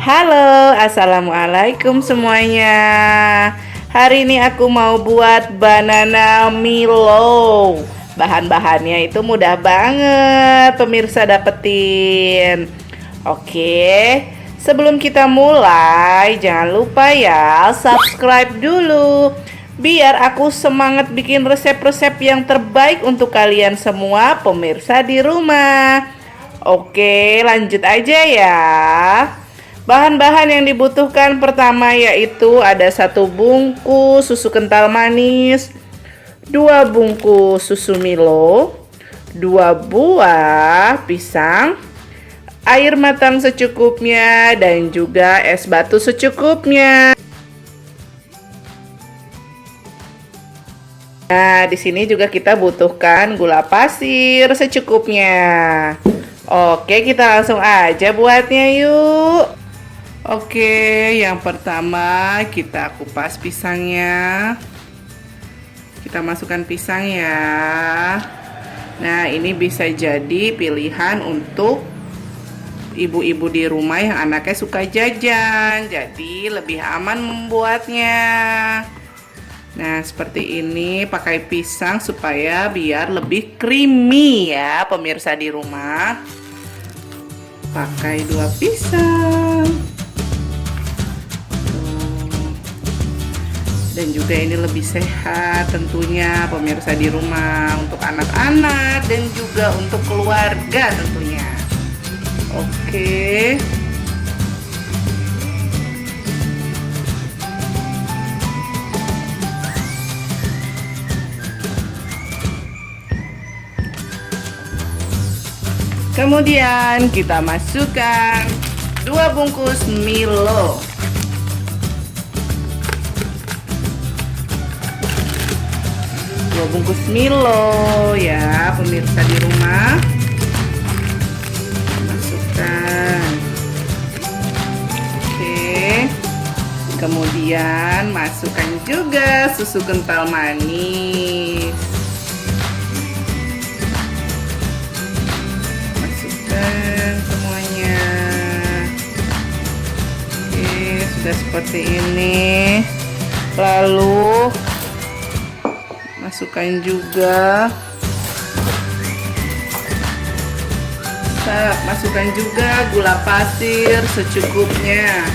Halo, assalamualaikum semuanya. Hari ini aku mau buat banana Milo. Bahan-bahannya itu mudah banget pemirsa dapetin. Oke, sebelum kita mulai jangan lupa ya subscribe dulu, biar aku semangat bikin resep-resep yang terbaik untuk kalian semua pemirsa di rumah. Oke, lanjut aja ya. Bahan-bahan yang dibutuhkan pertama yaitu ada 1 bungkus susu kental manis, 2 bungkus susu Milo, 2 buah pisang, air matang secukupnya, dan juga es batu secukupnya. Nah, di sini juga kita butuhkan gula pasir secukupnya. Oke, kita langsung aja buatnya yuk. Oke, yang pertama kita kupas pisangnya. Kita masukkan pisang ya. Nah, ini bisa jadi pilihan untuk ibu-ibu di rumah yang anaknya suka jajan, jadi lebih aman membuatnya. Nah, seperti ini pakai pisang supaya biar lebih creamy ya pemirsa di rumah. Pakai 2 pisang. Dan juga ini lebih sehat tentunya pemirsa di rumah, untuk anak-anak dan juga untuk keluarga tentunya. Oke. Kemudian kita masukkan 2 bungkus Milo. 2 bungkus Milo ya pemirsa di rumah. Masukkan. Oke. Kemudian masukkan juga susu kental manis. Masukkan semuanya. Oke, sudah seperti ini. Lalu masukkan juga gula pasir secukupnya.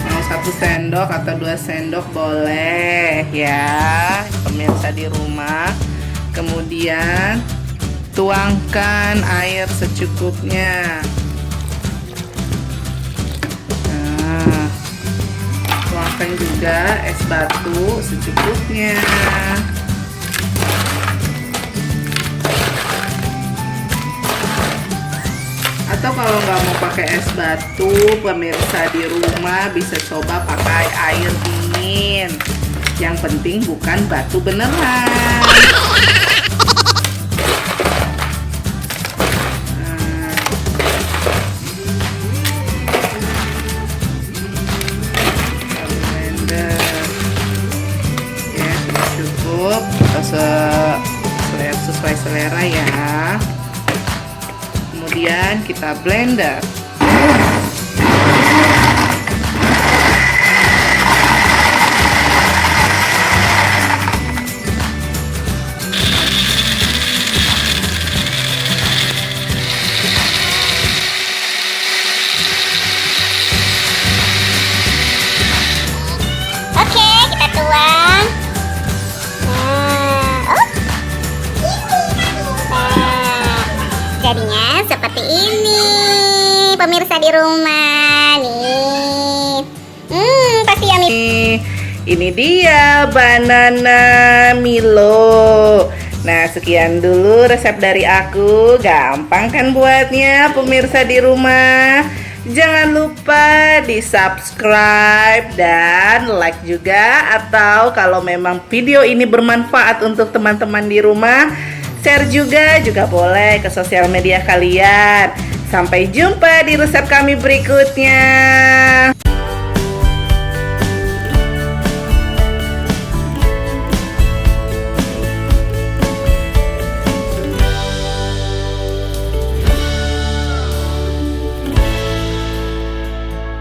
Mau 1 sendok atau 2 sendok boleh ya pemirsa di rumah. Kemudian tuangkan air secukupnya. Tuangkan juga es batu secukupnya. Atau kalau nggak mau pakai es batu, pemirsa di rumah bisa coba pakai air dingin. Yang penting bukan batu beneran. Sesuai selera ya. Kemudian kita blender. Oke, kita tuang. Jadinya seperti ini pemirsa di rumah nih. Pasti yummy. Ini dia banana Milo. Nah, sekian dulu resep dari aku. Gampang kan buatnya pemirsa di rumah. Jangan lupa di subscribe dan like juga. Atau kalau memang video ini bermanfaat untuk teman-teman di rumah, share juga boleh ke sosial media kalian. Sampai jumpa di resep kami berikutnya.